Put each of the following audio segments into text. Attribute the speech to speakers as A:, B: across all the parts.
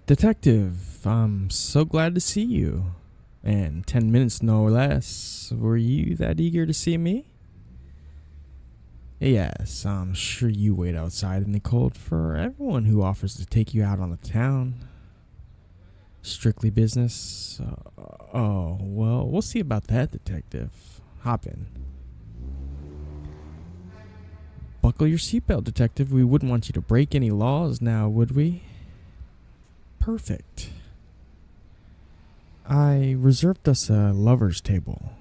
A: Detective, I'm so glad to see you. And 10 minutes no less. Were you that eager to see me? Yes, I'm sure you wait outside in the cold for everyone who offers to take you out on the town. Strictly business? Oh, well, we'll see about that, Detective. Hop in. Buckle your seatbelt, Detective. We wouldn't want you to break any laws now, would we? Perfect. I reserved us a lover's table.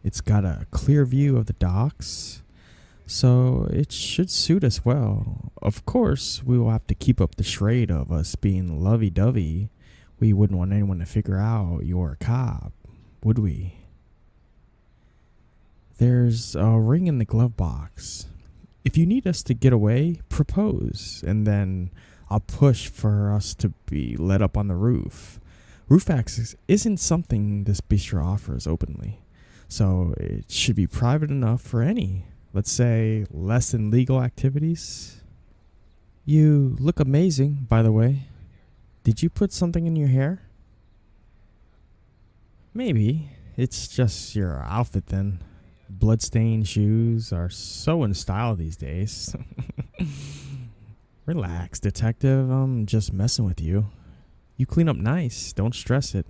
A: It's got a clear view of the docks, so it should suit us well. Of course, we will have to keep up the charade of us being lovey-dovey. We wouldn't want anyone to figure out you're a cop, would we? There's a ring in the glove box. If you need us to get away, propose, and then I'll push for us to be let up on the roof. Roof access isn't something this bistro offers openly, so it should be private enough for any, let's say, less than legal activities. You look amazing, by the way. Did you put something in your hair? Maybe. It's just your outfit then. Bloodstained shoes are so in style these days. Relax, Detective. I'm just messing with you. You clean up nice. Don't stress it.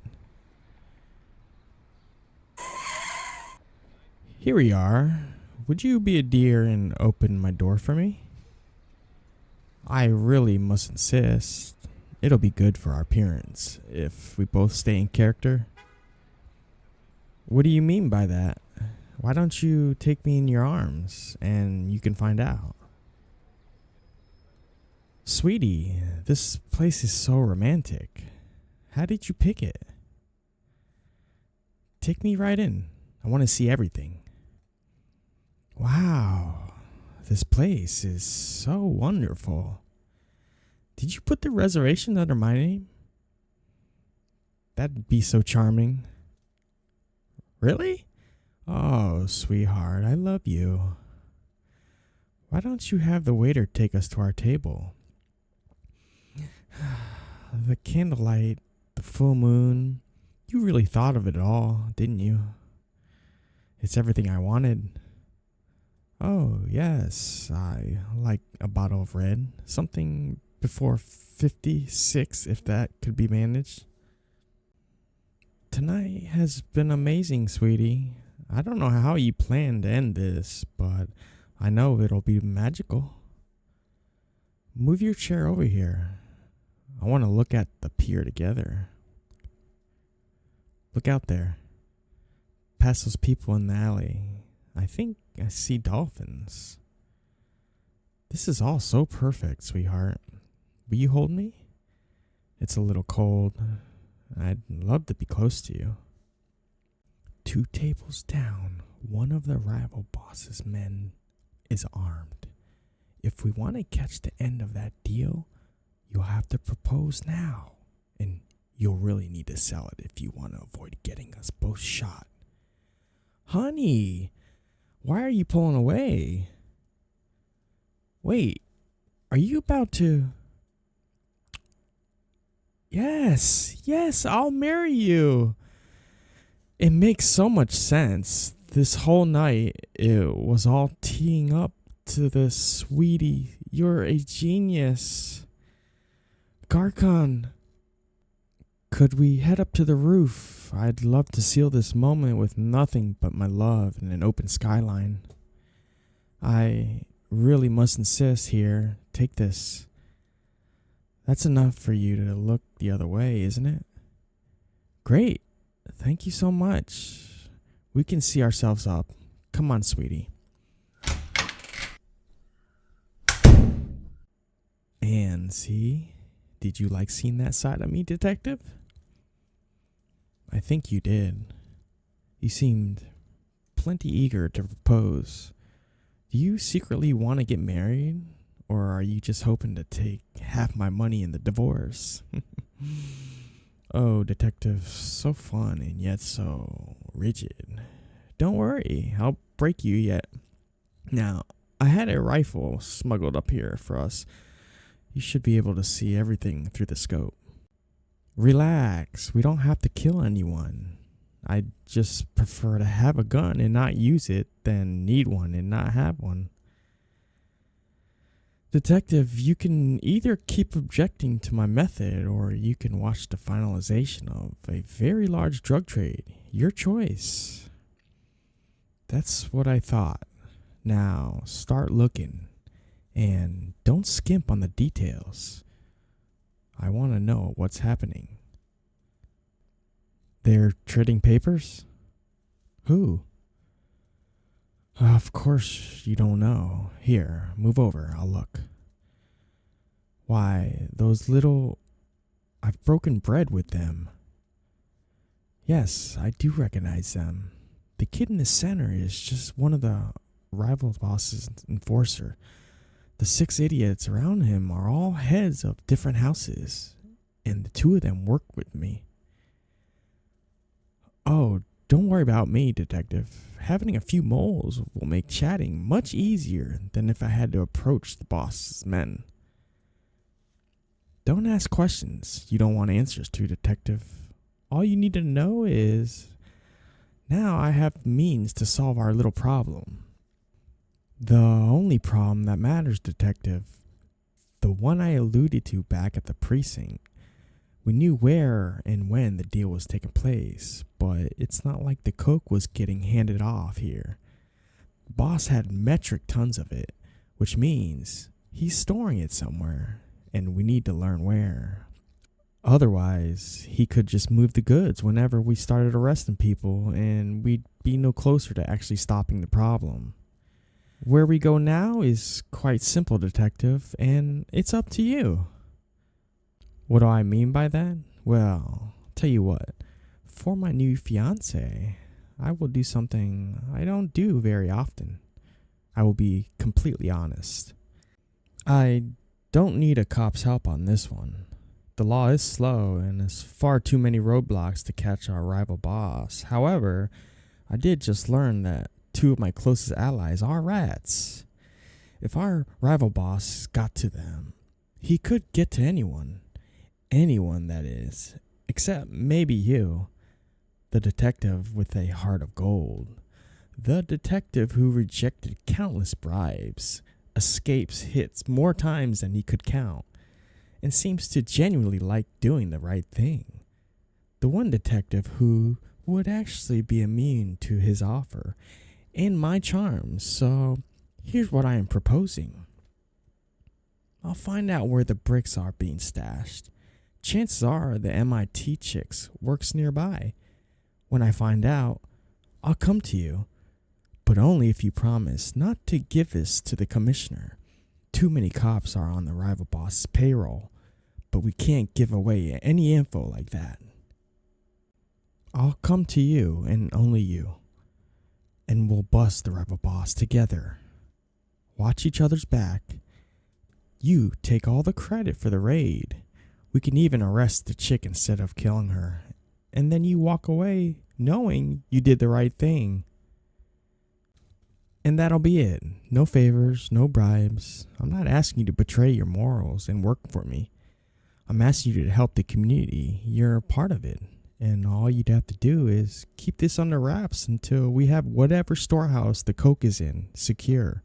A: Here we are. Would you be a dear and open my door for me? I really must insist. It'll be good for our appearance if we both stay in character. What do you mean by that? Why don't you take me in your arms and you can find out? Sweetie, this place is so romantic. How did you pick it? Take me right in. I want to see everything. Wow, this place is so wonderful. Did you put the reservation under my name? That'd be so charming. Really? Oh, sweetheart, I love you. Why don't you have the waiter take us to our table? The candlelight, the full moon, you really thought of it all, didn't you? It's everything I wanted. Oh, yes, I like a bottle of red. Something before 56, if that could be managed. Tonight has been amazing, sweetie. I don't know how you plan to end this, but I know it'll be magical. Move your chair over here. I want to look at the pier together. Look out there. Past those people in the alley. I think I see dolphins. This is all so perfect, sweetheart. Will you hold me? It's a little cold. I'd love to be close to you. 2 tables down, one of the rival boss's men is armed. If we want to catch the end of that deal, you'll have to propose now. And you'll really need to sell it if you want to avoid getting us both shot. Honey, why are you pulling away? Wait, are you about to... Yes, I'll marry you. It makes so much sense. This whole night, it was all teeing up to this, sweetie. You're a genius. Garcon, could we head up to the roof? I'd love to seal this moment with nothing but my love and an open skyline. I really must insist here. Take this. That's enough for you to look the other way, isn't it? Great. Thank you so much. We can see ourselves up. Come on, sweetie. And see? Did you like seeing that side of me, Detective? I think you did. You seemed plenty eager to propose. Do you secretly want to get married? Or are you just hoping to take half my money in the divorce? Oh, Detective, so fun and yet so rigid. Don't worry, I'll break you yet. Now, I had a rifle smuggled up here for us. You should be able to see everything through the scope. Relax, we don't have to kill anyone. I just prefer to have a gun and not use it than need one and not have one. Detective, you can either keep objecting to my method or you can watch the finalization of a very large drug trade. Your choice. That's what I thought. Now, start looking. And don't skimp on the details. I want to know what's happening. They're trading papers? Who? Of course you don't know. Here, move over, I'll look. Why, those little... I've broken bread with them. Yes, I do recognize them. The kid in the center is just one of the rival boss's enforcer. The 6 idiots around him are all heads of different houses, and the 2 of them work with me. Oh, don't worry about me, Detective. Having a few moles will make chatting much easier than if I had to approach the boss's men. Don't ask questions you don't want answers to, Detective. All you need to know is, now I have means to solve our little problem. The only problem that matters, Detective, the one I alluded to back at the precinct. We knew where and when the deal was taking place, but it's not like the coke was getting handed off here. The boss had metric tons of it, which means he's storing it somewhere, and we need to learn where. Otherwise, he could just move the goods whenever we started arresting people, and we'd be no closer to actually stopping the problem. Where we go now is quite simple, Detective, and it's up to you. What do I mean by that? Well, tell you what, for my new fiancé, I will do something I don't do very often. I will be completely honest. I don't need a cop's help on this one. The law is slow and there's far too many roadblocks to catch our rival boss. However, I did just learn that 2 of my closest allies are rats. If our rival boss got to them, he could get to anyone. Anyone, that is, except maybe you, the detective with a heart of gold. The detective who rejected countless bribes, escapes hits more times than he could count, and seems to genuinely like doing the right thing. The one detective who would actually be immune to his offer and my charms. So here's what I am proposing. I'll find out where the bricks are being stashed. Chances are the MIT chicks works nearby. When I find out, I'll come to you, but only if you promise not to give this to the commissioner. Too many cops are on the rival boss's payroll, but we can't give away any info like that. I'll come to you and only you, and we'll bust the rival boss together. Watch each other's back. You take all the credit for the raid. We can even arrest the chick instead of killing her. And then you walk away knowing you did the right thing. And that'll be it. No favors, no bribes. I'm not asking you to betray your morals and work for me. I'm asking you to help the community. You're a part of it. And all you'd have to do is keep this under wraps until we have whatever storehouse the coke is in secure.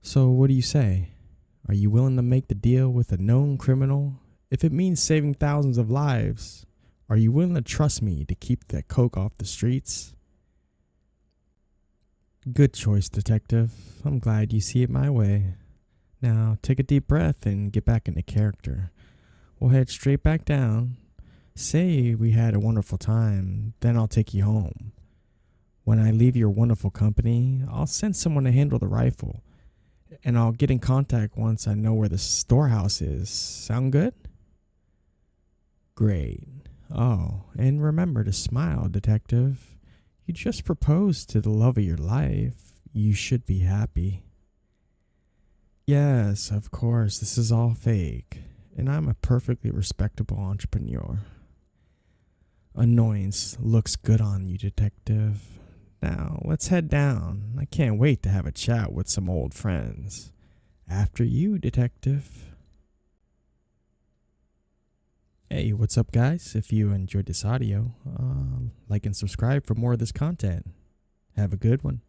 A: So what do you say? Are you willing to make the deal with a known criminal? If it means saving thousands of lives, are you willing to trust me to keep that coke off the streets? Good choice, Detective. I'm glad you see it my way. Now, take a deep breath and get back into character. We'll head straight back down. Say we had a wonderful time, then I'll take you home. When I leave your wonderful company, I'll send someone to handle the rifle. And I'll get in contact once I know where the storehouse is. Sound good? Great. Oh, and remember to smile, Detective. You just proposed to the love of your life. You should be happy. Yes, of course, this is all fake. And I'm a perfectly respectable entrepreneur. Annoyance looks good on you, Detective. Now, let's head down. I can't wait to have a chat with some old friends. After you, Detective. Hey, what's up, guys? If you enjoyed this audio, like and subscribe for more of this content. Have a good one.